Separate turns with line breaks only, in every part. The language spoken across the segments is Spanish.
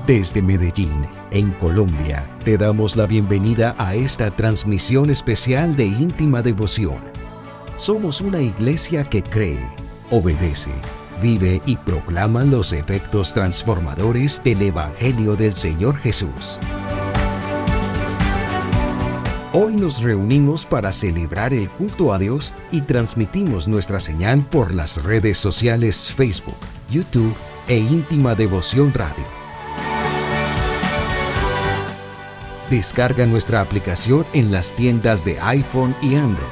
Desde Medellín, en Colombia, te damos la bienvenida a esta transmisión especial de Íntima Devoción. Somos una iglesia que cree, obedece, vive y proclama los efectos transformadores del Evangelio del Señor Jesús. Hoy nos reunimos para celebrar el culto a Dios y transmitimos nuestra señal por las redes sociales Facebook, YouTube e Íntima Devoción Radio. Descarga nuestra aplicación en las tiendas de iPhone y Android.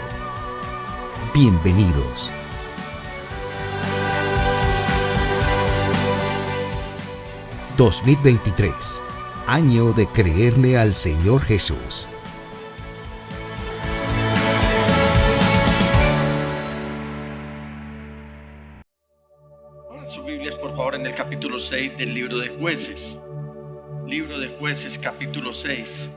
Bienvenidos. ...2023... año de creerle al Señor Jesús.
Abran sus Biblias, por favor, en el capítulo 6 del libro de Jueces. Libro de Jueces, capítulo 6.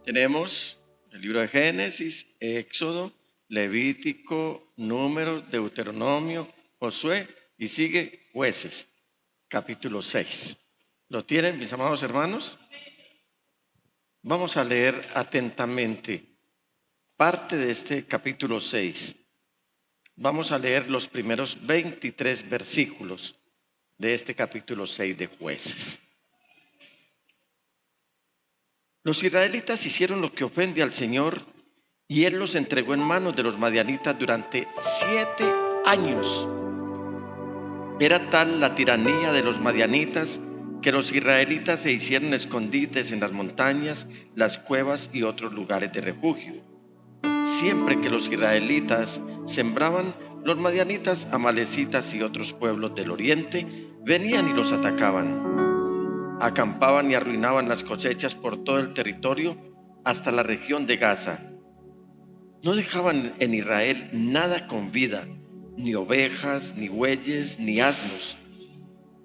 Tenemos el libro de Génesis, Éxodo, Levítico, Números, Deuteronomio, Josué y sigue Jueces, capítulo 6. ¿Lo tienen, mis amados hermanos? Vamos a leer atentamente parte de este capítulo 6. Vamos a leer los primeros 23 versículos de este capítulo 6 de Jueces. Los israelitas hicieron lo que ofende al Señor y Él los entregó en manos de los madianitas durante 7 años. Era tal la tiranía de los madianitas que los israelitas se hicieron escondites en las montañas, las cuevas y otros lugares de refugio. Siempre que los israelitas sembraban, los madianitas, amalecitas y otros pueblos del oriente venían y los atacaban. Acampaban y arruinaban las cosechas por todo el territorio hasta la región de Gaza. No dejaban en Israel nada con vida, ni ovejas, ni bueyes, ni asnos.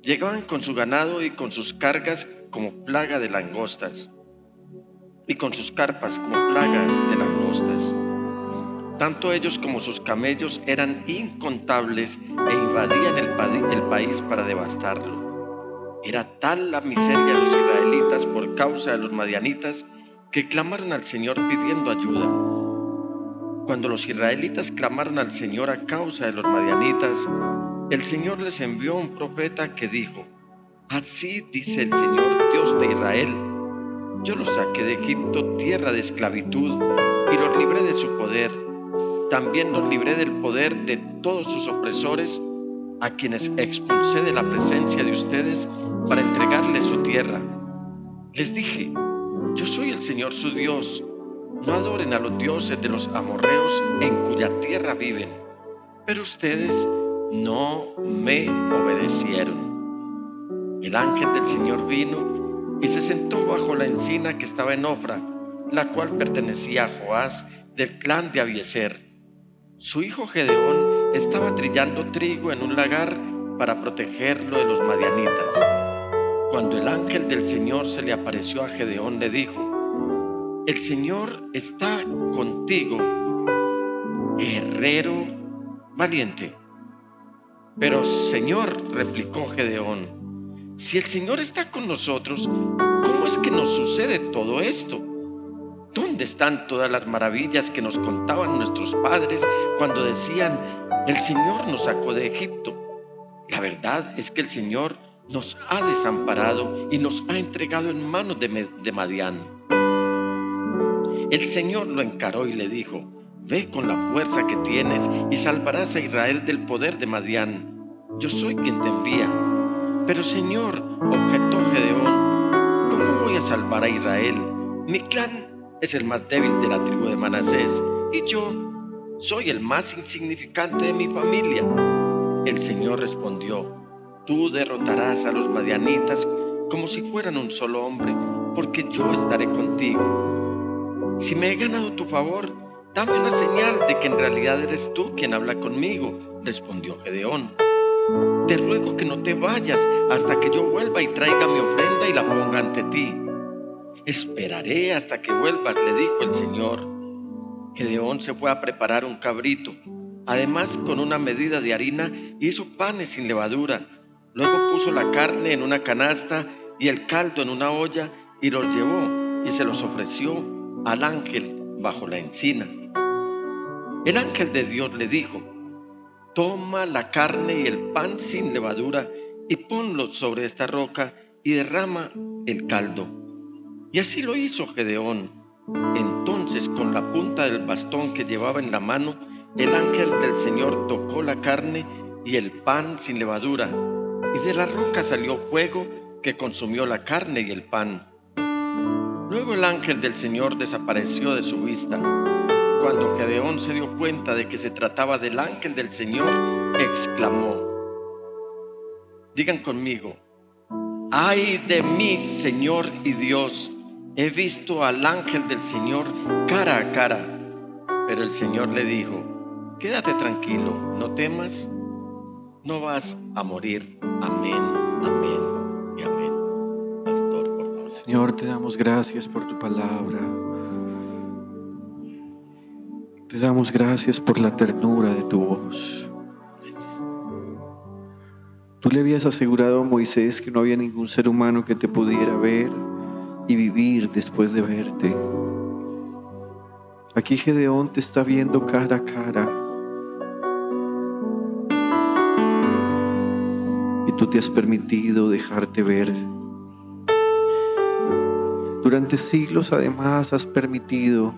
Llegaban con su ganado y con sus cargas como plaga de langostas, y con sus carpas como plaga de langostas. Tanto ellos como sus camellos eran incontables e invadían el país para devastarlo. Era tal la miseria de los israelitas por causa de los madianitas que clamaron al Señor pidiendo ayuda. Cuando los israelitas clamaron al Señor a causa de los madianitas, el Señor les envió un profeta que dijo: así dice el Señor Dios de Israel: yo los saqué de Egipto, tierra de esclavitud, y los libré de su poder. También los libré del poder de todos sus opresores, a quienes expulsé de la presencia de ustedes para entregarles su tierra. Les dije: yo soy el Señor su Dios. No adoren a los dioses de los amorreos en cuya tierra viven. Pero ustedes no me obedecieron. El ángel del Señor vino y se sentó bajo la encina que estaba en Ofra, la cual pertenecía a Joás del clan de Abiezer. Su hijo Gedeón estaba trillando trigo en un lagar para protegerlo de los madianitas. Cuando el ángel del Señor se le apareció a Gedeón, le dijo: el Señor está contigo, guerrero valiente. Pero Señor, replicó Gedeón, si el Señor está con nosotros, ¿cómo es que nos sucede todo esto? ¿Dónde están todas las maravillas que nos contaban nuestros padres cuando decían: el Señor nos sacó de Egipto? La verdad es que el Señor nos ha desamparado y nos ha entregado en manos de Madián. El Señor lo encaró y le dijo: ve con la fuerza que tienes y salvarás a Israel del poder de Madián. Yo soy quien te envía. Pero Señor, objetó Gedeón, ¿cómo voy a salvar a Israel? Mi clan es el más débil de la tribu de Manasés y yo soy el más insignificante de mi familia. El Señor respondió: tú derrotarás a los madianitas como si fueran un solo hombre, porque yo estaré contigo. Si me he ganado tu favor, dame una señal de que en realidad eres tú quien habla conmigo, respondió Gedeón. Te ruego que no te vayas hasta que yo vuelva y traiga mi ofrenda y la ponga ante ti. Esperaré hasta que vuelvas, le dijo el Señor. Gedeón se fue a preparar un cabrito. Además, con una medida de harina hizo panes sin levadura. Luego puso la carne en una canasta y el caldo en una olla y los llevó y se los ofreció al ángel bajo la encina. El ángel de Dios le dijo: toma la carne y el pan sin levadura y ponlo sobre esta roca y derrama el caldo. Y así lo hizo Gedeón. Entonces, con la punta del bastón que llevaba en la mano, el ángel del Señor tocó la carne y el pan sin levadura, y de la roca salió fuego que consumió la carne y el pan. Luego el ángel del Señor desapareció de su vista. Cuando Gedeón se dio cuenta de que se trataba del ángel del Señor, exclamó: digan conmigo, ay de mí, Señor y Dios, he visto al ángel del Señor cara a cara. Pero el Señor le dijo: quédate tranquilo, no temas, no vas a morir. Amén, amén y amén. Pastor, por favor.
Señor, te damos gracias por tu palabra. Te damos gracias por la ternura de tu voz. Tú le habías asegurado a Moisés que no había ningún ser humano que te pudiera ver y vivir después de verte. Aquí Gedeón te está viendo cara a cara. Y tú te has permitido dejarte ver. Durante siglos además has permitido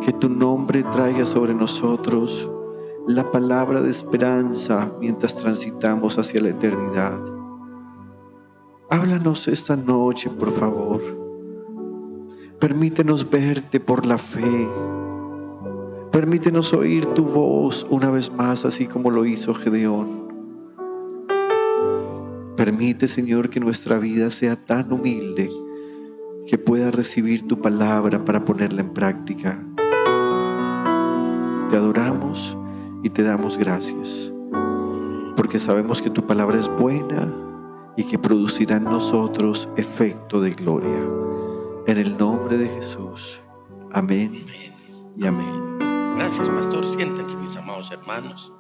que tu nombre traiga sobre nosotros la palabra de esperanza mientras transitamos hacia la eternidad. Háblanos esta noche, por favor. Permítenos verte por la fe. Permítenos oír tu voz una vez más, así como lo hizo Gedeón. Permite, Señor, que nuestra vida sea tan humilde que pueda recibir tu palabra para ponerla en práctica. Te adoramos y te damos gracias, porque sabemos que tu palabra es buena y que producirá en nosotros efecto de gloria. En el nombre de Jesús. Amén y amén.
Gracias, pastor. Siéntense, mis amados hermanos.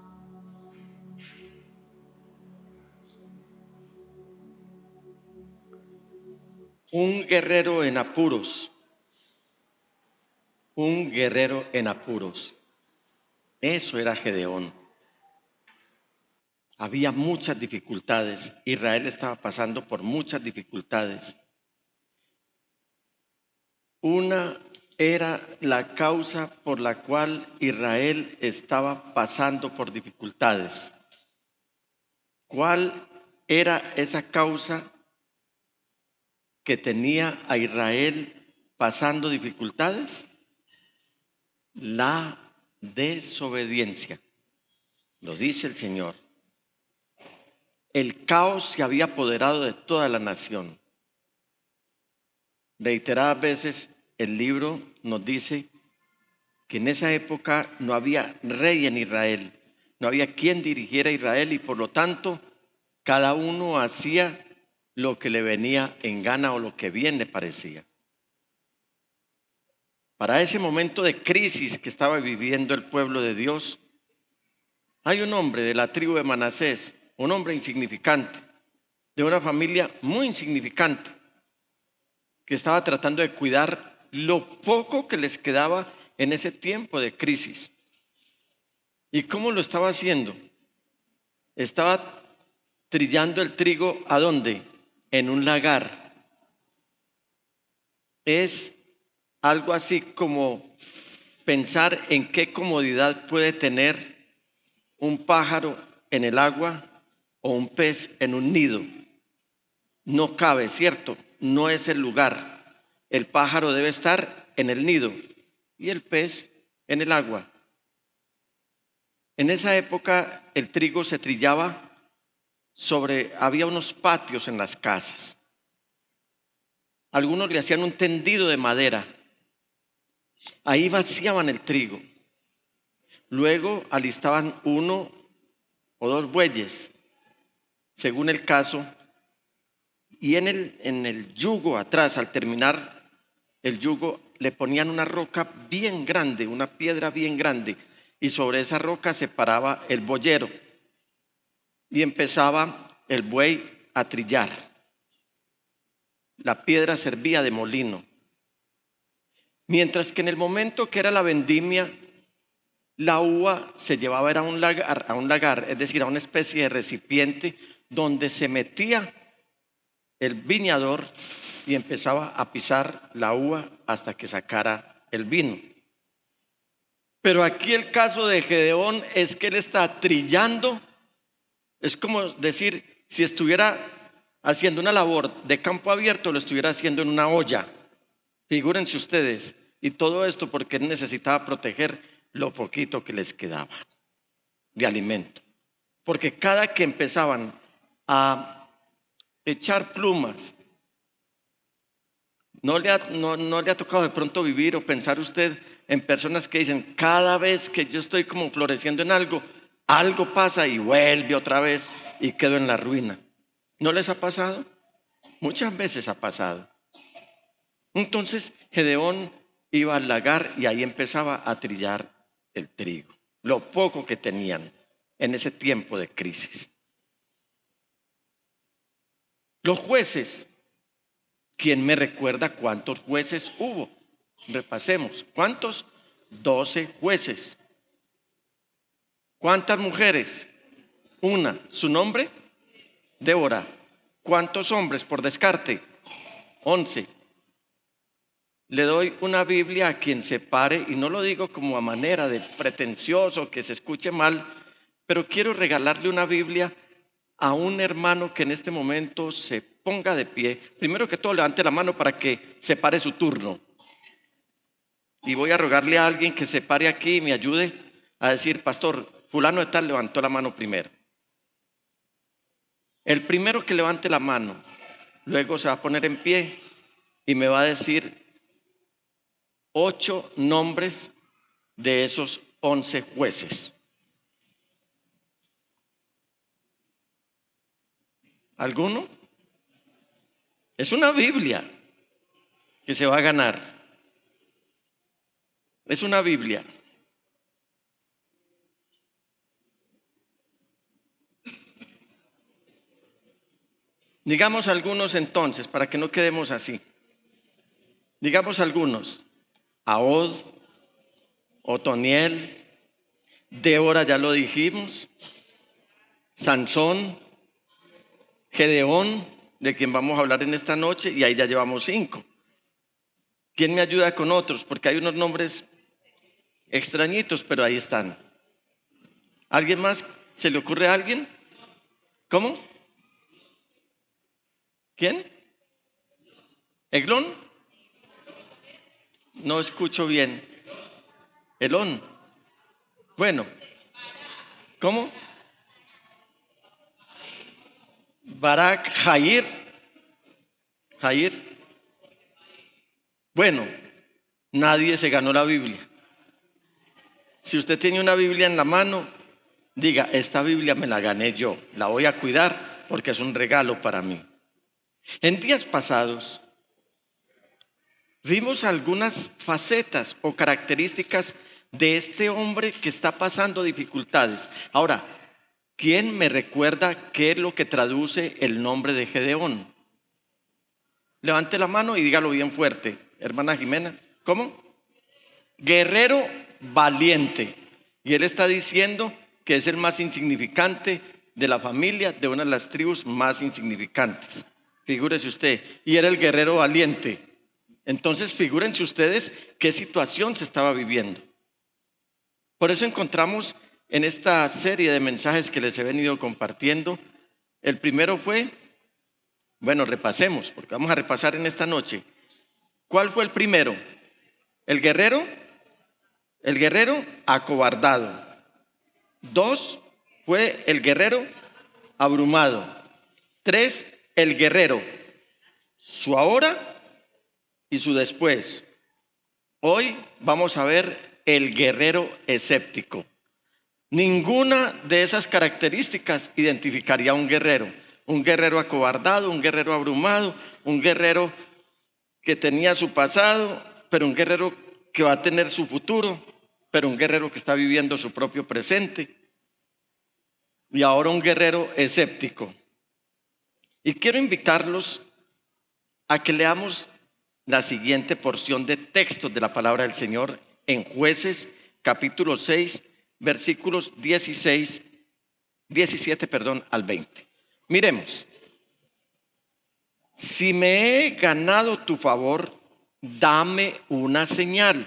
Un guerrero en apuros. Un guerrero en apuros. Eso era Gedeón. Había muchas dificultades. Israel estaba pasando por muchas dificultades. Una era la causa por la cual Israel estaba pasando por dificultades. ¿Cuál era esa causa que tenía a Israel pasando dificultades? La desobediencia. Lo dice el Señor. El caos se había apoderado de toda la nación. Reiteradas veces el libro nos dice que en esa época no había rey en Israel, no había quien dirigiera a Israel y por lo tanto cada uno hacía lo que le venía en gana o lo que bien le parecía. Para ese momento de crisis que estaba viviendo el pueblo de Dios, hay un hombre de la tribu de Manasés, un hombre insignificante, de una familia muy insignificante, que estaba tratando de cuidar lo poco que les quedaba en ese tiempo de crisis. ¿Y cómo lo estaba haciendo? Estaba trillando el trigo, ¿a dónde? En un lagar. Es algo así como pensar en qué comodidad puede tener un pájaro en el agua o un pez en un nido. No cabe, ¿cierto? No es el lugar. El pájaro debe estar en el nido y el pez en el agua. En esa época el trigo se trillaba había unos patios en las casas. Algunos le hacían un tendido de madera. Ahí vaciaban el trigo. Luego alistaban 1 o 2 bueyes, según el caso, y en el yugo atrás, al terminar el yugo, le ponían una roca bien grande, una piedra bien grande, y sobre esa roca se paraba el boyero. Y empezaba el buey a trillar. La piedra servía de molino. Mientras que en el momento que era la vendimia, la uva se llevaba era a un lagar, es decir, a una especie de recipiente donde se metía el viñador y empezaba a pisar la uva hasta que sacara el vino. Pero aquí el caso de Gedeón es que él está trillando, es como decir, si estuviera haciendo una labor de campo abierto, lo estuviera haciendo en una olla. Figúrense ustedes, y todo esto porque él necesitaba proteger lo poquito que les quedaba de alimento. Porque cada que empezaban a echar plumas, ¿no le ha tocado de pronto vivir o pensar usted en personas que dicen, cada vez que yo estoy como floreciendo en algo, algo pasa y vuelve otra vez y quedo en la ruina? ¿No les ha pasado? Muchas veces ha pasado. Entonces Gedeón iba al lagar y ahí empezaba a trillar el trigo, lo poco que tenían en ese tiempo de crisis. Los jueces, ¿quién me recuerda cuántos jueces hubo? Repasemos. ¿Cuántos? 12 jueces. ¿Cuántas mujeres? Una. ¿Su nombre? Débora. ¿Cuántos hombres por descarte? 11. Le doy una Biblia a quien se pare, y no lo digo como a manera de pretencioso, que se escuche mal, pero quiero regalarle una Biblia a un hermano que en este momento se ponga de pie. Primero que todo, levante la mano para que se pare su turno. Y voy a rogarle a alguien que se pare aquí y me ayude a decir, pastor, fulano de tal levantó la mano primero. El primero que levante la mano, luego se va a poner en pie y me va a decir 8 nombres de esos 11 jueces. ¿Alguno? Es una Biblia que se va a ganar. Es una Biblia. Digamos algunos entonces, para que no quedemos así. Digamos algunos. Ahod, Otoniel, Débora, ya lo dijimos, Sansón, Gedeón, de quien vamos a hablar en esta noche, y ahí ya llevamos 5. ¿Quién me ayuda con otros? Porque hay unos nombres extrañitos, pero ahí están. ¿Alguien más? ¿Se le ocurre a alguien? ¿Cómo? ¿Quién? ¿Eglón? No escucho bien. Elón. Bueno. ¿Cómo? Barak, Jair. Jair. Bueno, nadie se ganó la Biblia. Si usted tiene una Biblia en la mano, diga, esta Biblia me la gané yo, la voy a cuidar porque es un regalo para mí. En días pasados, vimos algunas facetas o características de este hombre que está pasando dificultades. Ahora, ¿quién me recuerda qué es lo que traduce el nombre de Gedeón? Levante la mano y dígalo bien fuerte, hermana Jimena. ¿Cómo? Guerrero valiente. Y él está diciendo que es el más insignificante de la familia, de una de las tribus más insignificantes. Figúrese usted, y era el guerrero valiente. Entonces figúrense ustedes qué situación se estaba viviendo. Por eso encontramos en esta serie de mensajes que les he venido compartiendo, el primero fue, bueno, repasemos, porque vamos a repasar en esta noche. ¿Cuál fue el primero? El guerrero acobardado. 2 fue el guerrero abrumado. 3, el guerrero, su ahora y su después. Hoy vamos a ver el guerrero escéptico. Ninguna de esas características identificaría a un guerrero acobardado, un guerrero abrumado, un guerrero que tenía su pasado, pero un guerrero que va a tener su futuro, pero un guerrero que está viviendo su propio presente. Y ahora un guerrero escéptico. Y quiero invitarlos a que leamos la siguiente porción de textos de la palabra del Señor en Jueces capítulo 6, versículos 17 al 20. Miremos. Si me he ganado tu favor, dame una señal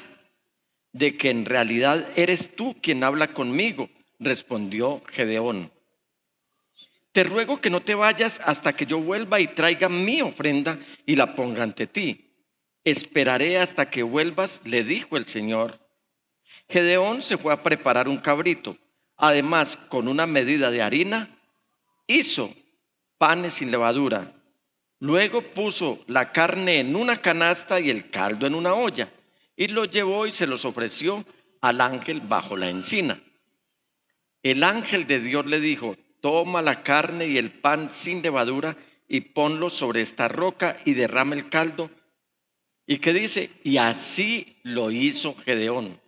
de que en realidad eres tú quien habla conmigo, respondió Gedeón. Te ruego que no te vayas hasta que yo vuelva y traiga mi ofrenda y la ponga ante ti. Esperaré hasta que vuelvas, le dijo el Señor. Gedeón se fue a preparar un cabrito. Además, con una medida de harina, hizo panes sin levadura. Luego puso la carne en una canasta y el caldo en una olla, y lo llevó y se los ofreció al ángel bajo la encina. El ángel de Dios le dijo: toma la carne y el pan sin levadura y ponlo sobre esta roca y derrama el caldo. ¿Y qué dice? Y así lo hizo Gedeón.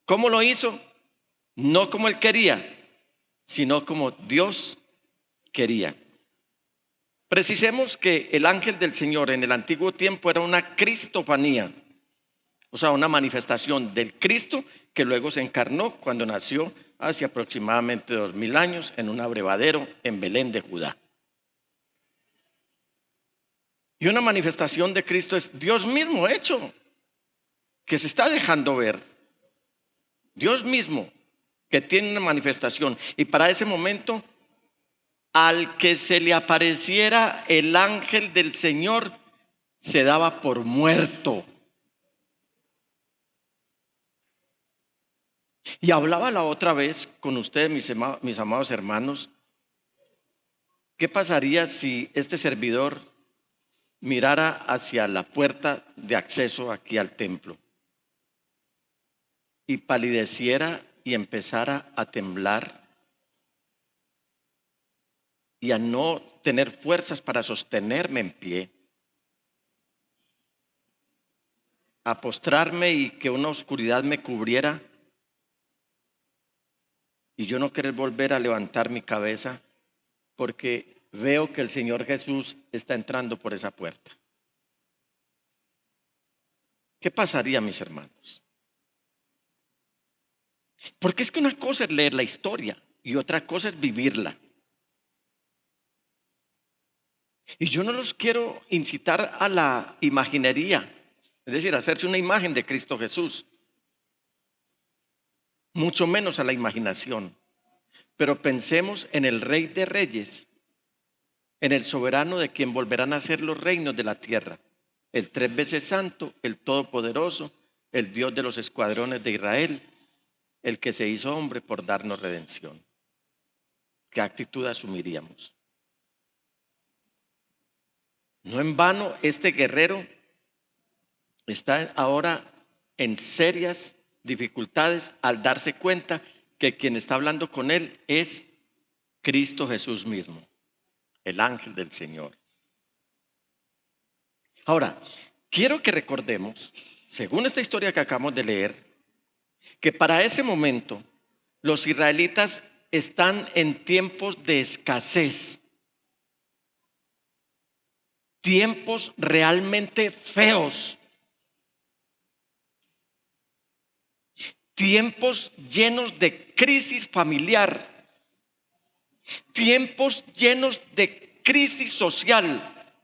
¿Cómo lo hizo? No como él quería, sino como Dios quería. Precisemos que el ángel del Señor en el antiguo tiempo era una cristofanía, o sea, una manifestación del Cristo que luego se encarnó cuando nació hace aproximadamente 2000 años en un abrevadero en Belén de Judá. Y una manifestación de Cristo es Dios mismo hecho, que se está dejando ver. Dios mismo que tiene una manifestación. Y para ese momento, al que se le apareciera el ángel del Señor, se daba por muerto. Y hablaba la otra vez con ustedes, mis amados hermanos, ¿qué pasaría si este servidor mirara hacia la puerta de acceso aquí al templo y palideciera y empezara a temblar y a no tener fuerzas para sostenerme en pie, a postrarme y que una oscuridad me cubriera y yo no querer volver a levantar mi cabeza porque veo que el Señor Jesús está entrando por esa puerta? ¿Qué pasaría, mis hermanos? Porque es que una cosa es leer la historia y otra cosa es vivirla. Y yo no los quiero incitar a la imaginería, es decir, a hacerse una imagen de Cristo Jesús, mucho menos a la imaginación. Pero pensemos en el Rey de Reyes, en el soberano de quien volverán a ser los reinos de la tierra, el 3 veces santo, el todopoderoso, el Dios de los escuadrones de Israel, el que se hizo hombre por darnos redención. ¿Qué actitud asumiríamos? No en vano este guerrero está ahora en serias dificultades al darse cuenta que quien está hablando con él es Cristo Jesús mismo, el ángel del Señor. Ahora, quiero que recordemos, según esta historia que acabamos de leer, que para ese momento los israelitas están en tiempos de escasez, tiempos realmente feos, tiempos llenos de crisis familiar, tiempos llenos de crisis social,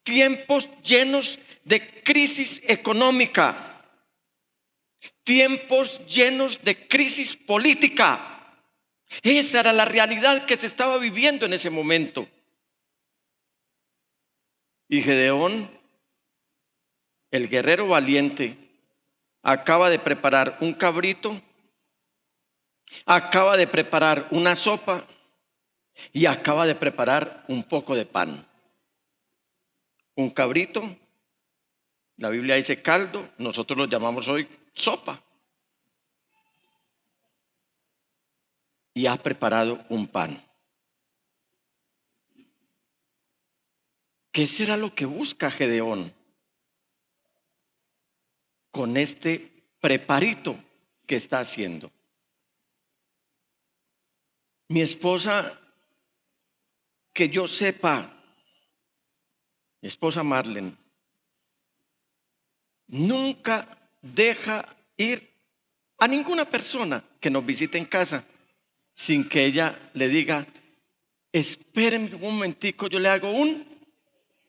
tiempos llenos de crisis económica, tiempos llenos de crisis política. Esa era la realidad que se estaba viviendo en ese momento. Y Gedeón, el guerrero valiente, acaba de preparar un cabrito, acaba de preparar una sopa y acaba de preparar un poco de pan. Un cabrito, la Biblia dice caldo, nosotros lo llamamos hoy sopa. Y ha preparado un pan. ¿Qué será lo que busca Gedeón con este preparito que está haciendo? Mi esposa que yo sepa, mi esposa Marlene nunca deja ir a ninguna persona que nos visite en casa sin que ella le diga, espérenme un momentico, yo le hago un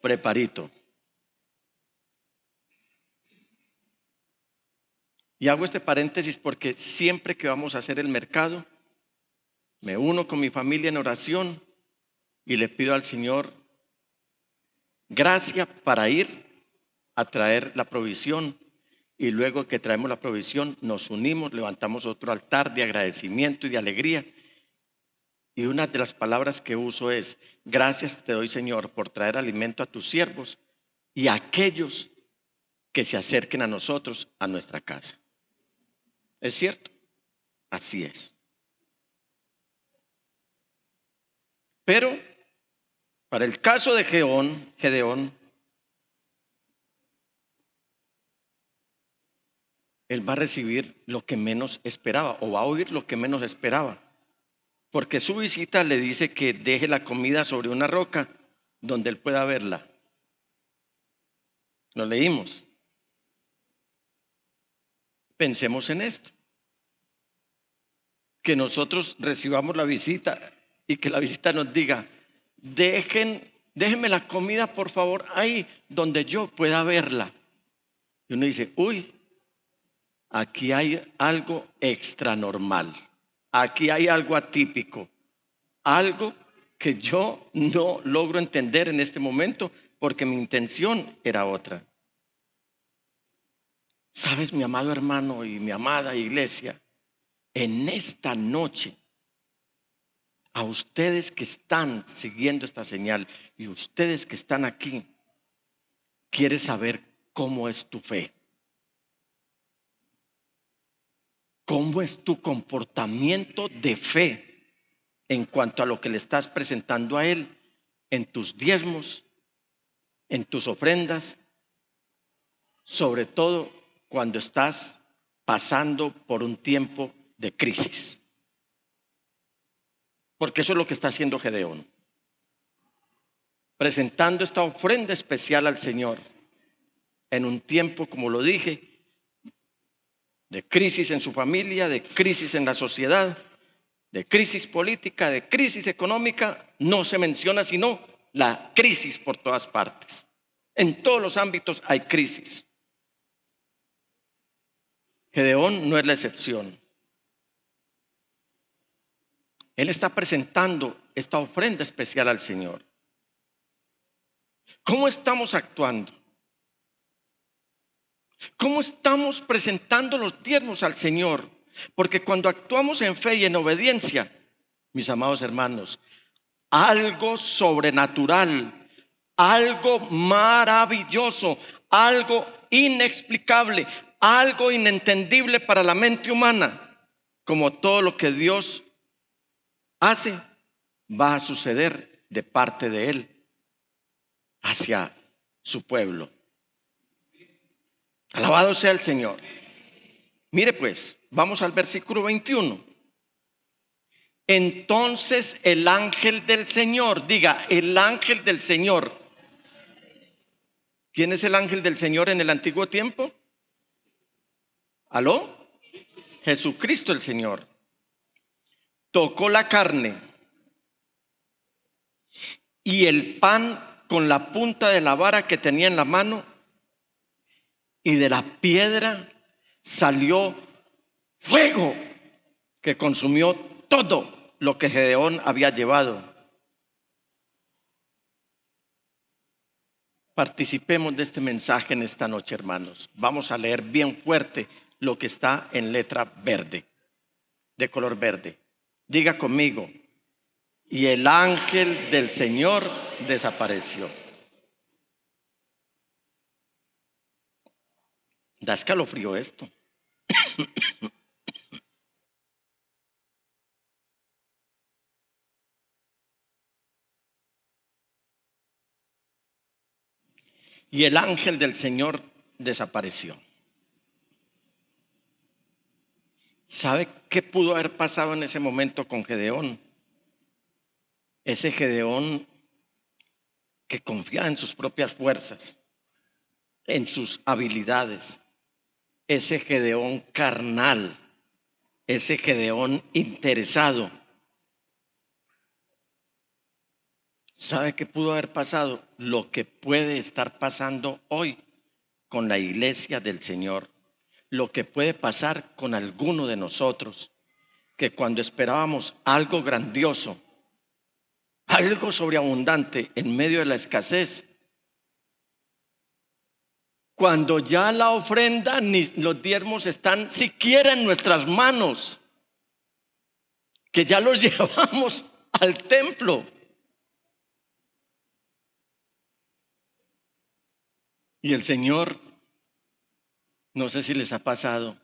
preparito. Y hago este paréntesis porque siempre que vamos a hacer el mercado, me uno con mi familia en oración y le pido al Señor gracia para ir a traer la provisión. Y luego que traemos la provisión, nos unimos, levantamos otro altar de agradecimiento y de alegría. Y una de las palabras que uso es, gracias te doy, Señor, por traer alimento a tus siervos y a aquellos que se acerquen a nosotros, a nuestra casa. ¿Es cierto? Así es. Pero para el caso de Gedeón, él va a recibir lo que menos esperaba o va a oír lo que menos esperaba. Porque su visita le dice que deje la comida sobre una roca donde él pueda verla. Lo leímos. Pensemos en esto. Que nosotros recibamos la visita y que la visita nos diga, déjenme la comida por favor ahí donde yo pueda verla. Y uno dice, uy, aquí hay algo extranormal, aquí hay algo atípico, algo que yo no logro entender en este momento porque mi intención era otra. ¿Sabes, mi amado hermano y mi amada iglesia? En esta noche, a ustedes que están siguiendo esta señal y ustedes que están aquí, ¿quieres saber cómo es tu fe? ¿Cómo es tu comportamiento de fe en cuanto a lo que le estás presentando a Él en tus diezmos, en tus ofrendas, sobre todo cuando estás pasando por un tiempo de crisis? Porque eso es lo que está haciendo Gedeón, presentando esta ofrenda especial al Señor en un tiempo, como lo dije, de crisis en su familia, de crisis en la sociedad, de crisis política, de crisis económica. No se menciona sino la crisis por todas partes. En todos los ámbitos hay crisis. Gedeón no es la excepción. Él está presentando esta ofrenda especial al Señor. ¿Cómo estamos actuando? ¿Cómo estamos presentando los diezmos al Señor? Porque cuando actuamos en fe y en obediencia, mis amados hermanos, algo sobrenatural, algo maravilloso, algo inexplicable, algo inentendible para la mente humana, como todo lo que Dios hace, va a suceder de parte de Él hacia su pueblo. Alabado sea el Señor. Mire pues, vamos al versículo 21. Entonces el ángel del Señor, diga, el ángel del Señor. ¿Quién es el ángel del Señor en el antiguo tiempo? ¿Aló? Jesucristo el Señor. Tocó la carne y el pan con la punta de la vara que tenía en la mano, y de la piedra salió fuego que consumió todo lo que Gedeón había llevado. Participemos de este mensaje en esta noche, hermanos. Vamos a leer bien fuerte lo que está en letra verde, de color verde. Diga conmigo, y el ángel del Señor desapareció. Da escalofrío esto. Y el ángel del Señor desapareció. ¿Sabe qué pudo haber pasado en ese momento con Gedeón? Ese Gedeón que confiaba en sus propias fuerzas, en sus habilidades. Ese Gedeón carnal, ese Gedeón interesado. ¿Sabe qué pudo haber pasado? Lo que puede estar pasando hoy con la iglesia del Señor. Lo que puede pasar con alguno de nosotros, que cuando esperábamos algo grandioso, algo sobreabundante en medio de la escasez, cuando ya la ofrenda ni los diezmos están siquiera en nuestras manos, que ya los llevamos al templo. Y el Señor, no sé si les ha pasado,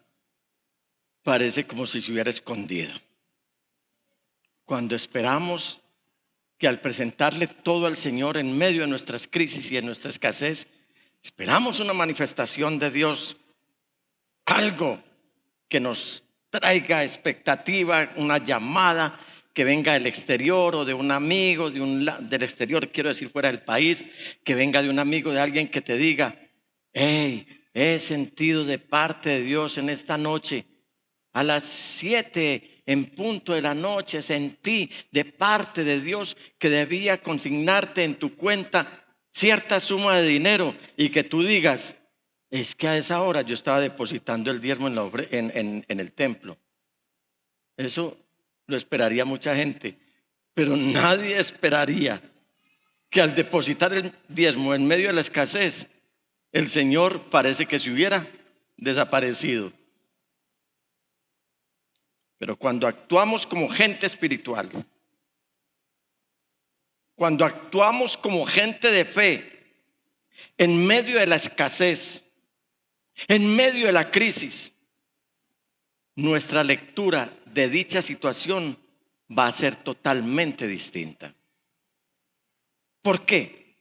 parece como si se hubiera escondido. Cuando esperamos que al presentarle todo al Señor en medio de nuestras crisis y de nuestra escasez, esperamos una manifestación de Dios, algo que nos traiga expectativa, una llamada que venga del exterior o de un amigo, del exterior, quiero decir fuera del país, que venga de un amigo, de alguien que te diga, hey, he sentido de parte de Dios en esta noche, a las 7 en punto de la noche, sentí de parte de Dios que debía consignarte en tu cuenta cierta suma de dinero y que tú digas, es que a esa hora yo estaba depositando el diezmo en el templo. Eso lo esperaría mucha gente, pero nadie esperaría que al depositar el diezmo en medio de la escasez, el Señor parece que se hubiera desaparecido. Pero cuando actuamos como gente espiritual, cuando actuamos como gente de fe, en medio de la escasez, en medio de la crisis, nuestra lectura de dicha situación va a ser totalmente distinta. ¿Por qué?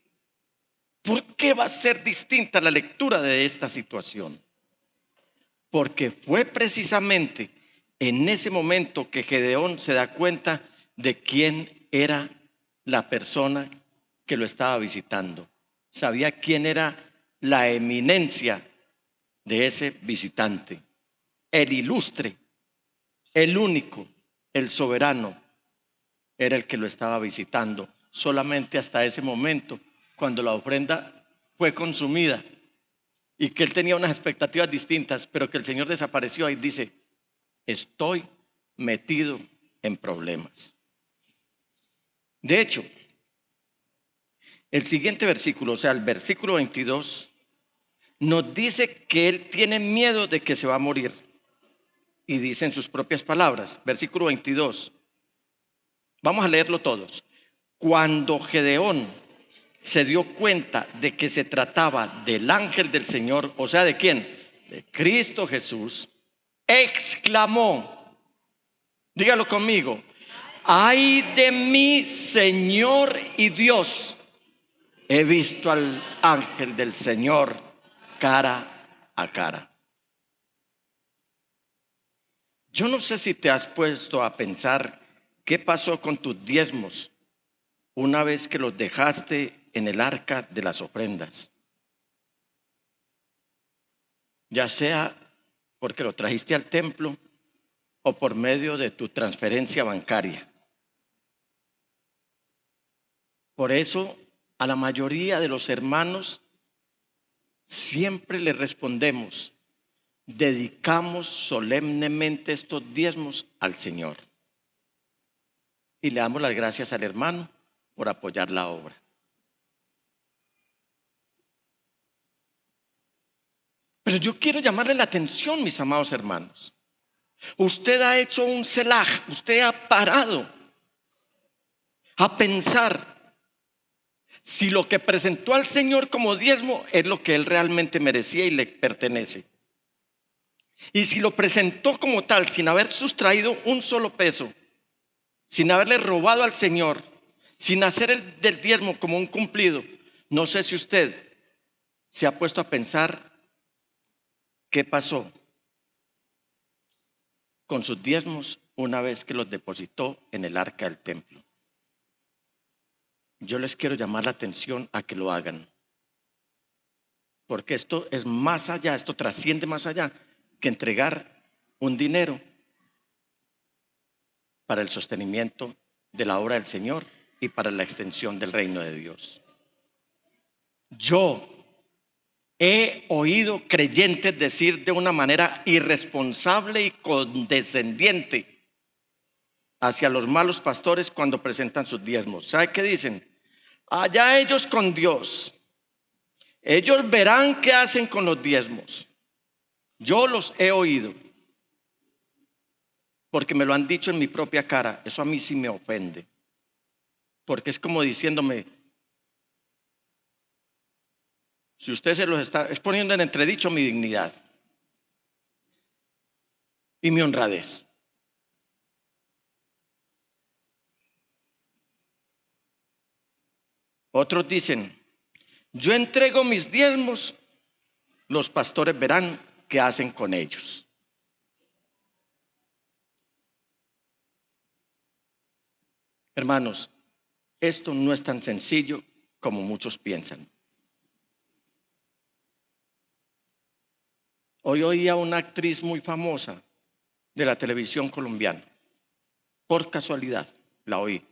¿Por qué va a ser distinta la lectura de esta situación? Porque fue precisamente en ese momento que Gedeón se da cuenta de quién era la persona que lo estaba visitando. Sabía quién era la eminencia de ese visitante, el ilustre, el único, el soberano, era el que lo estaba visitando. Solamente hasta ese momento, cuando la ofrenda fue consumida y que él tenía unas expectativas distintas, pero que el Señor desapareció, ahí dice, estoy metido en problemas. De hecho, el siguiente versículo, o sea, el versículo 22, nos dice que él tiene miedo de que se va a morir. Y dice en sus propias palabras, versículo 22, vamos a leerlo todos. Cuando Gedeón se dio cuenta de que se trataba del ángel del Señor, o sea, ¿de quién? De Cristo Jesús, exclamó, dígalo conmigo, ay de mí, Señor y Dios, he visto al ángel del Señor cara a cara. Yo no sé si te has puesto a pensar qué pasó con tus diezmos una vez que los dejaste en el arca de las ofrendas. Ya sea porque lo trajiste al templo o por medio de tu transferencia bancaria. Por eso a la mayoría de los hermanos siempre le respondemos, dedicamos solemnemente estos diezmos al Señor. Y le damos las gracias al hermano por apoyar la obra. Pero yo quiero llamarle la atención, mis amados hermanos. Usted ha hecho un selaj, usted ha parado a pensar si lo que presentó al Señor como diezmo es lo que él realmente merecía y le pertenece. Y si lo presentó como tal, sin haber sustraído un solo peso, sin haberle robado al Señor, sin hacer del diezmo como un cumplido, no sé si usted se ha puesto a pensar qué pasó con sus diezmos una vez que los depositó en el arca del templo. yo les quiero llamar la atención a que lo hagan. Porque esto es más allá, esto trasciende más allá que entregar un dinero para el sostenimiento de la obra del Señor y para la extensión del reino de Dios. Yo he oído creyentes decir de una manera irresponsable y condescendiente hacia los malos pastores cuando presentan sus diezmos. ¿Sabe qué dicen? Allá ellos con Dios. Ellos verán qué hacen con los diezmos. Yo los he oído porque me lo han dicho en mi propia cara. Eso a mí sí me ofende. Porque es como diciéndome, si usted se los está exponiendo en entredicho mi dignidad y mi honradez. Otros dicen, yo entrego mis diezmos, los pastores verán qué hacen con ellos. Hermanos, esto no es tan sencillo como muchos piensan. Hoy oí a una actriz muy famosa de la televisión colombiana. Por casualidad, la oí.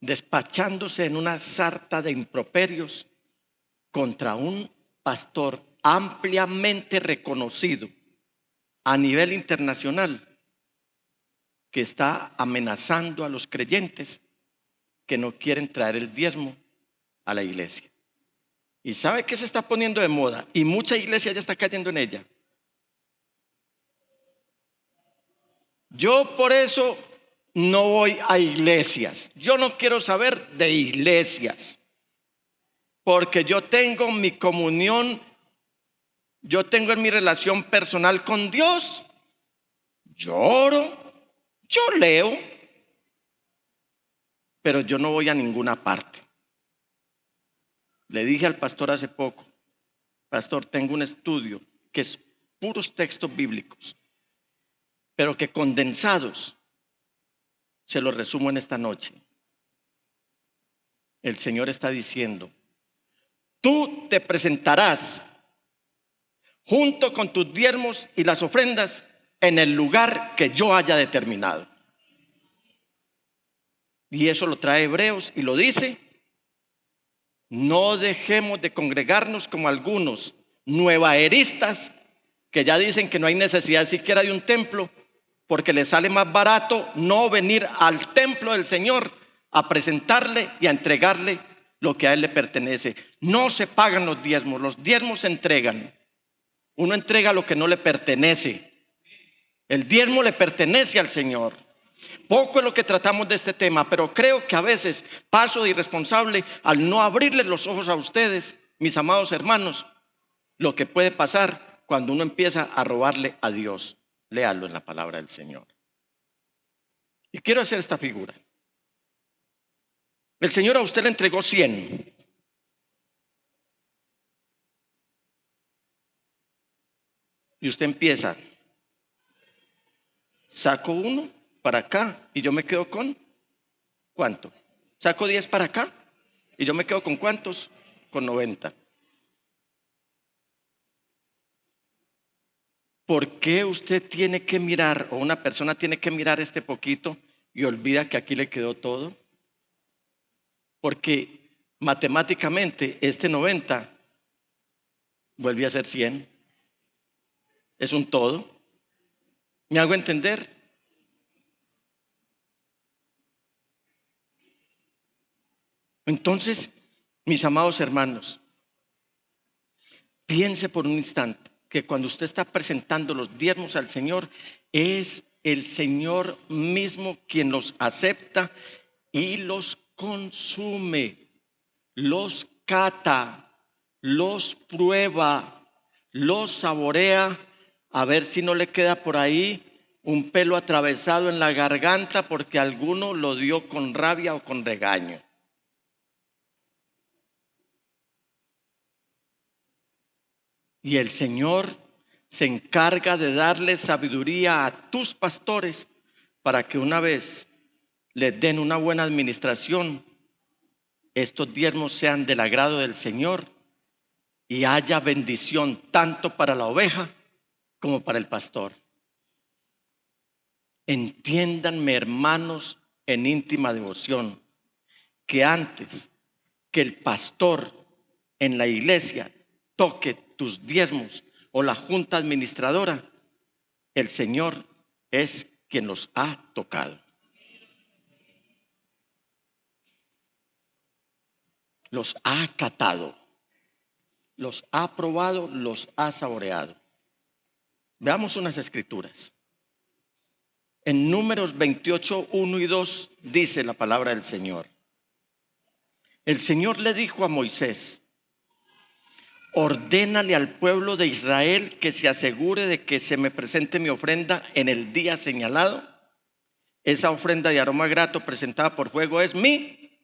Despachándose en una sarta de improperios contra un pastor ampliamente reconocido a nivel internacional que está amenazando a los creyentes que no quieren traer el diezmo a la iglesia. ¿Y sabe qué se está poniendo de moda? Y mucha iglesia ya está cayendo en ella. Yo por eso no voy a iglesias. Yo no quiero saber de iglesias. Porque yo tengo mi comunión, yo tengo en mi relación personal con Dios. Yo oro, yo leo, pero yo no voy a ninguna parte. Le dije al pastor hace poco, pastor, tengo un estudio que es puros textos bíblicos, pero que condensados se los resumo en esta noche. El Señor está diciendo, tú te presentarás junto con tus diezmos y las ofrendas en el lugar que yo haya determinado. Y eso lo trae Hebreos y lo dice, no dejemos de congregarnos como algunos nuevaeristas que ya dicen que no hay necesidad siquiera de un templo porque les sale más barato no venir al templo del Señor a presentarle y a entregarle lo que a Él le pertenece. No se pagan los diezmos se entregan. Uno entrega lo que no le pertenece. El diezmo le pertenece al Señor. Poco es lo que tratamos de este tema, pero creo que a veces paso de irresponsable al no abrirles los ojos a ustedes, mis amados hermanos, lo que puede pasar cuando uno empieza a robarle a Dios. Léalo en la palabra del Señor. Y quiero hacer esta figura. El Señor a usted le entregó 100. Y usted empieza, saco uno para acá y yo me quedo con ¿cuánto? Saco 10 para acá y yo me quedo con ¿cuántos? Con 90. ¿Por qué usted tiene que mirar o una persona tiene que mirar este poquito y olvida que aquí le quedó todo? Porque matemáticamente este 90 vuelve a ser 100. Es un todo. ¿Me hago entender? Entonces, mis amados hermanos, piense por un instante que cuando usted está presentando los diezmos al Señor, es el Señor mismo quien los acepta y los consume, los cata, los prueba, los saborea, a ver si no le queda por ahí un pelo atravesado en la garganta porque alguno lo dio con rabia o con regaño. Y el Señor se encarga de darle sabiduría a tus pastores para que una vez les den una buena administración, estos diezmos sean del agrado del Señor y haya bendición tanto para la oveja como para el pastor. Entiéndanme, hermanos, en íntima devoción, que antes que el pastor en la iglesia toque tus diezmos o la junta administradora, el Señor es quien los ha tocado. Los ha acatado, los ha probado, los ha saboreado. Veamos unas escrituras. En Números 28, 1 y 2 dice la palabra del Señor. El Señor le dijo a Moisés: ordénale al pueblo de Israel que se asegure de que se me presente mi ofrenda en el día señalado. Esa ofrenda de aroma grato presentada por fuego es mi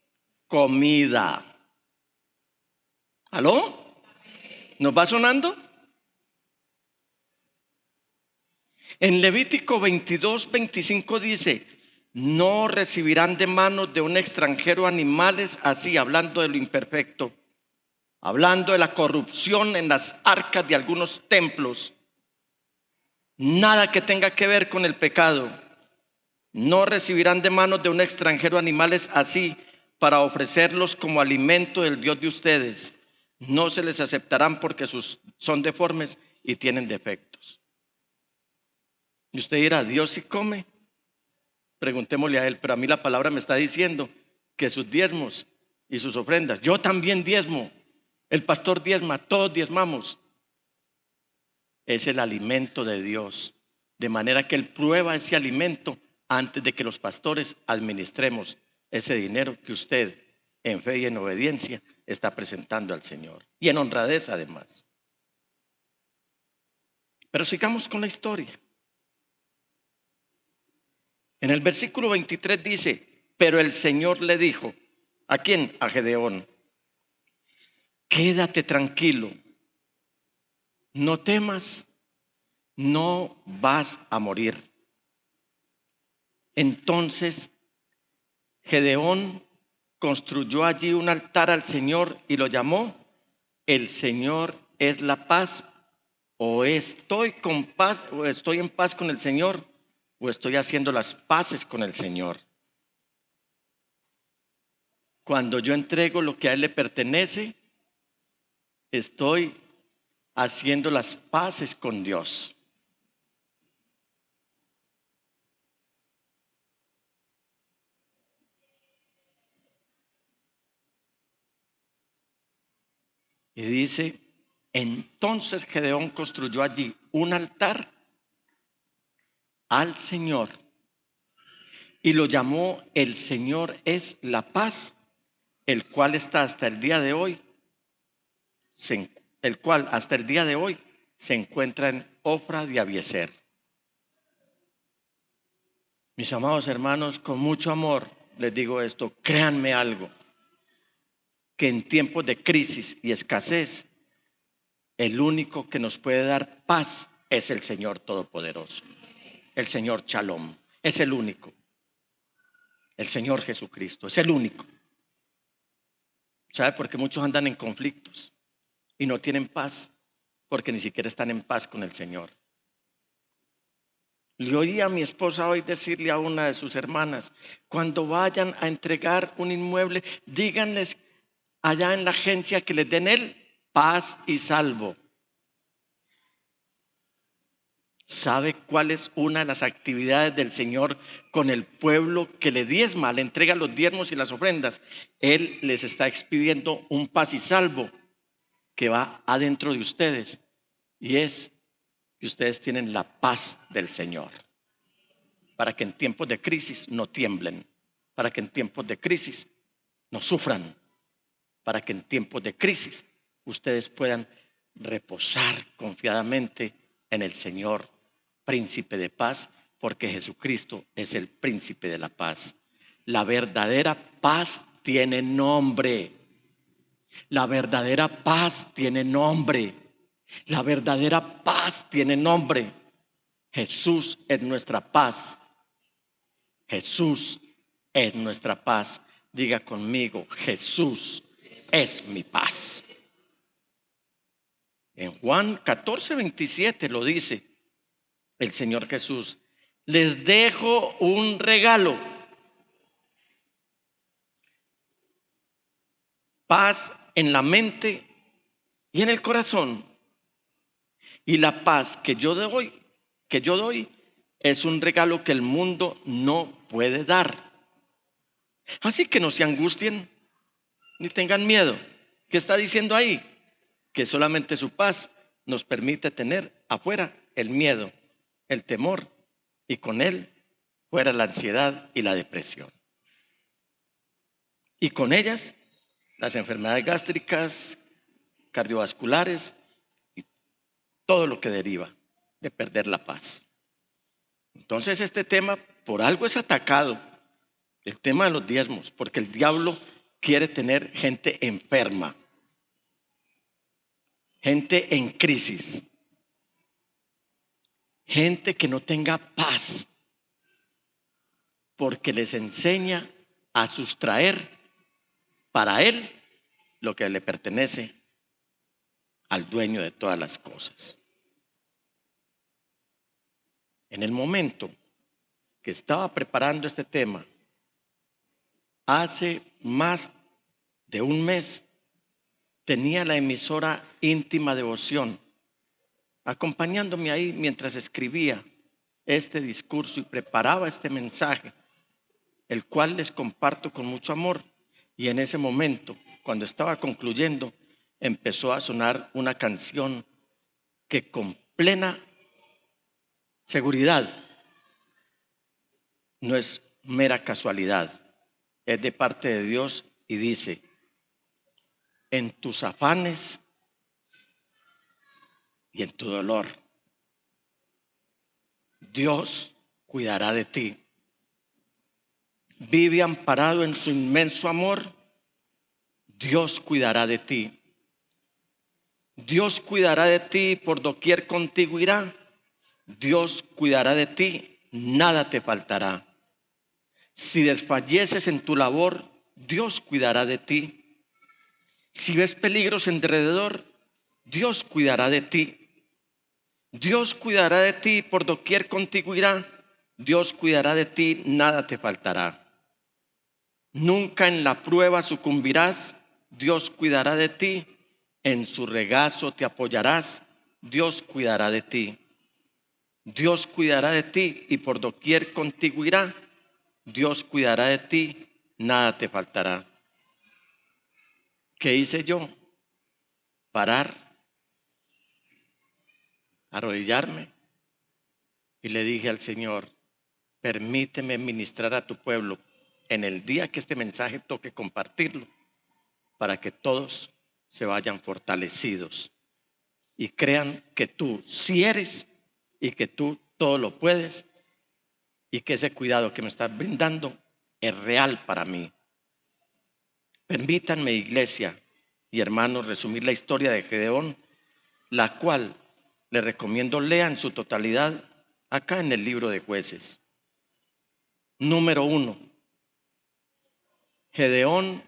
comida. ¿Aló? ¿Nos va sonando? En Levítico 22, 25 dice: no recibirán de manos de un extranjero animales así, hablando de lo imperfecto, hablando de la corrupción en las arcas de algunos templos, nada que tenga que ver con el pecado. No recibirán de manos de un extranjero animales así para ofrecerlos como alimento del Dios de ustedes. No se les aceptarán porque son deformes y tienen defectos. Y usted dirá: ¿Dios sí come? Preguntémosle a él. Pero a mí la palabra me está diciendo que sus diezmos y sus ofrendas, yo también diezmo, el pastor diezma, todos diezmamos, es el alimento de Dios. De manera que Él prueba ese alimento antes de que los pastores administremos ese dinero que usted, en fe y en obediencia, está presentando al Señor. Y en honradez además. Pero sigamos con la historia. En el versículo 23 dice: pero el Señor le dijo, ¿a quién? A Gedeón: quédate tranquilo, no temas, no vas a morir. Entonces Gedeón construyó allí un altar al Señor y lo llamó: el Señor es la paz. O estoy en paz con el Señor, o estoy haciendo las paces con el Señor. Cuando yo entrego lo que a Él le pertenece, estoy haciendo las paces con Dios. Y dice: entonces Gedeón construyó allí un altar al Señor y lo llamó: el Señor es la paz, el cual hasta el día de hoy se encuentra en Ofra de Abiezer. Mis amados hermanos, con mucho amor les digo esto: créanme algo, que en tiempos de crisis y escasez, el único que nos puede dar paz es el Señor Todopoderoso, el Señor Shalom, es el único. El Señor Jesucristo es el único. ¿Sabe por qué muchos andan en conflictos y no tienen paz? Porque ni siquiera están en paz con el Señor. Le oí a mi esposa hoy decirle a una de sus hermanas: cuando vayan a entregar un inmueble, díganles allá en la agencia que les den el paz y salvo. ¿Sabe cuál es una de las actividades del Señor con el pueblo que le diezma, le entrega los diezmos y las ofrendas? Él les está expidiendo un paz y salvo que va adentro de ustedes, y es que ustedes tienen la paz del Señor, para que en tiempos de crisis no tiemblen, para que en tiempos de crisis no sufran, para que en tiempos de crisis ustedes puedan reposar confiadamente en el Señor, príncipe de paz, porque Jesucristo es el príncipe de la paz. La verdadera paz tiene nombre. La verdadera paz tiene nombre. La verdadera paz tiene nombre. Jesús es nuestra paz. Jesús es nuestra paz. Diga conmigo, Jesús es mi paz. En Juan 14:27 lo dice el Señor Jesús. Les dejo un regalo. Paz en la mente y en el corazón. Y la paz que yo doy, es un regalo que el mundo no puede dar. Así que no se angustien ni tengan miedo. ¿Qué está diciendo ahí? Que solamente su paz nos permite tener afuera el miedo, el temor, y con él fuera la ansiedad y la depresión. Y con ellas las enfermedades gástricas, cardiovasculares y todo lo que deriva de perder la paz. Entonces este tema por algo es atacado, el tema de los diezmos, porque el diablo quiere tener gente enferma, gente en crisis, gente que no tenga paz, porque les enseña a sustraer para él lo que le pertenece al dueño de todas las cosas. En el momento que estaba preparando este tema, hace más de un mes, tenía la emisora Íntima Devoción acompañándome ahí mientras escribía este discurso y preparaba este mensaje, el cual les comparto con mucho amor. Y en ese momento, cuando estaba concluyendo, empezó a sonar una canción que con plena seguridad no es mera casualidad, es de parte de Dios y dice: en tus afanes y en tu dolor, Dios cuidará de ti. Vive amparado en su inmenso amor, Dios cuidará de ti. Dios cuidará de ti, por doquier contigo irá. Dios cuidará de ti, nada te faltará. Si desfalleces en tu labor, Dios cuidará de ti. Si ves peligros alrededor, Dios cuidará de ti. Dios cuidará de ti, por doquier contigo irá. Dios cuidará de ti, nada te faltará. Nunca en la prueba sucumbirás, Dios cuidará de ti. En su regazo te apoyarás, Dios cuidará de ti. Dios cuidará de ti y por doquier contigo irá. Dios cuidará de ti, nada te faltará. ¿Qué hice yo? Parar, arrodillarme y le dije al Señor: permíteme ministrar a tu pueblo en el día que este mensaje toque compartirlo, para que todos se vayan fortalecidos y crean que tú sí eres y que tú todo lo puedes y que ese cuidado que me estás brindando es real para mí. Permítanme, iglesia y hermanos, resumir la historia de Gedeón, la cual les recomiendo lean en su totalidad acá en el libro de Jueces. Número 1. Gedeón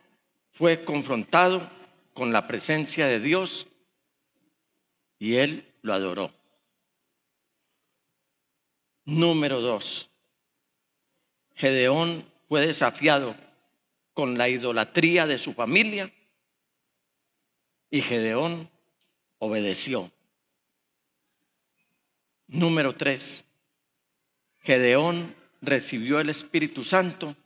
fue confrontado con la presencia de Dios y él lo adoró. Número 2. Gedeón fue desafiado con la idolatría de su familia y Gedeón obedeció. Número 3. Gedeón recibió el Espíritu Santo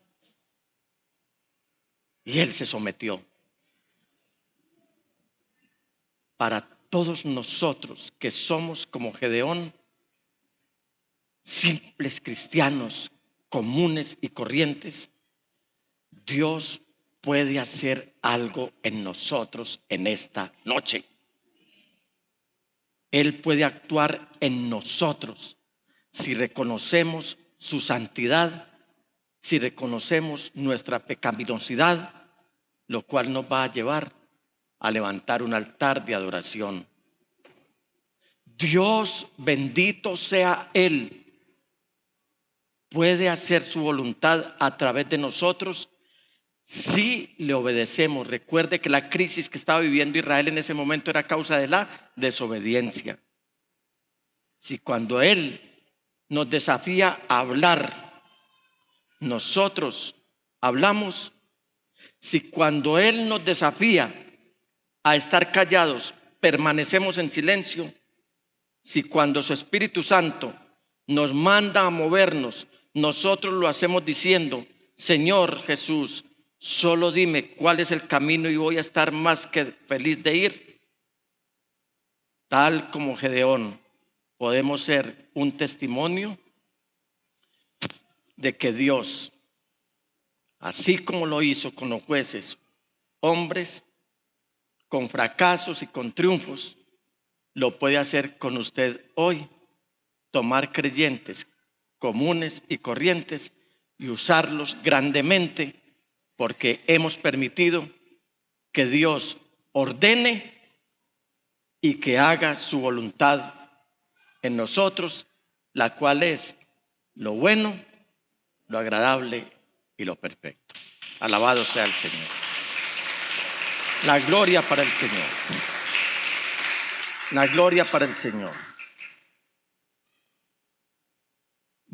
y él se sometió. Para todos nosotros que somos como Gedeón, simples cristianos comunes y corrientes, Dios puede hacer algo en nosotros en esta noche. Él puede actuar en nosotros si reconocemos su santidad, si reconocemos nuestra pecaminosidad, lo cual nos va a llevar a levantar un altar de adoración. Dios bendito sea Él, puede hacer su voluntad a través de nosotros si le obedecemos. Recuerde que la crisis que estaba viviendo Israel en ese momento era a causa de la desobediencia. Si cuando Él nos desafía a hablar, nosotros hablamos, si cuando Él nos desafía a estar callados, permanecemos en silencio, si cuando su Espíritu Santo nos manda a movernos, nosotros lo hacemos diciendo: Señor Jesús, solo dime cuál es el camino y voy a estar más que feliz de ir. Tal como Gedeón, podemos ser un testimonio de que Dios, así como lo hizo con los jueces, hombres con fracasos y con triunfos, lo puede hacer con usted hoy. Tomar creyentes comunes y corrientes y usarlos grandemente, porque hemos permitido que Dios ordene y que haga su voluntad en nosotros, la cual es lo bueno, lo agradable y lo perfecto. Alabado sea el Señor. La gloria para el Señor. La gloria para el Señor.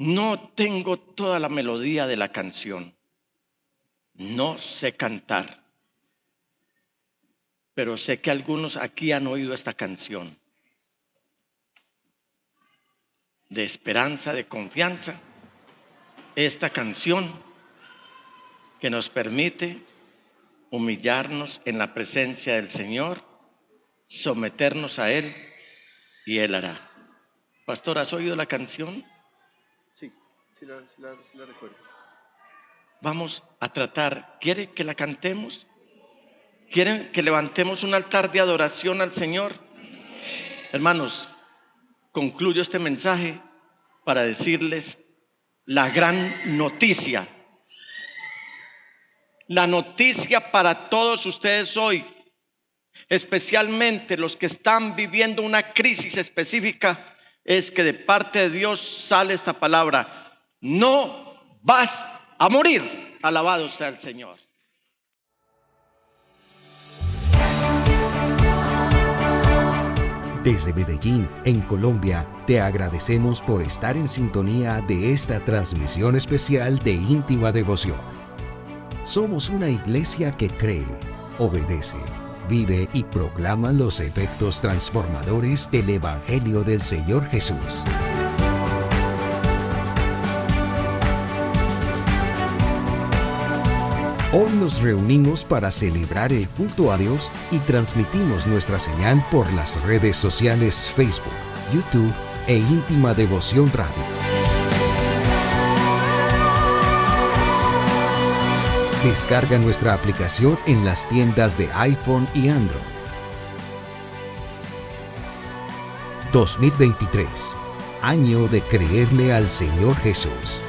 No tengo toda la melodía de la canción. No sé cantar. Pero sé que algunos aquí han oído esta canción. De esperanza, de confianza. Esta canción que nos permite humillarnos en la presencia del Señor, someternos a Él y Él hará. Pastor, ¿has oído la canción?
Sí la recuerdo.
Vamos a tratar. ¿Quiere que la cantemos? ¿Quieren que levantemos un altar de adoración al Señor? Hermanos, concluyo este mensaje para decirles la gran noticia. La noticia para todos ustedes hoy, especialmente los que están viviendo una crisis específica, es que de parte de Dios sale esta palabra: no vas a morir. Alabado sea el Señor.
Desde Medellín, en Colombia, te agradecemos por estar en sintonía de esta transmisión especial de Íntima Devoción. Somos una iglesia que cree, obedece, vive y proclama los efectos transformadores del Evangelio del Señor Jesús. Hoy nos reunimos para celebrar el culto a Dios y transmitimos nuestra señal por las redes sociales Facebook, YouTube e Íntima Devoción Radio. Descarga nuestra aplicación en las tiendas de iPhone y Android. 2023, año de creerle al Señor Jesús.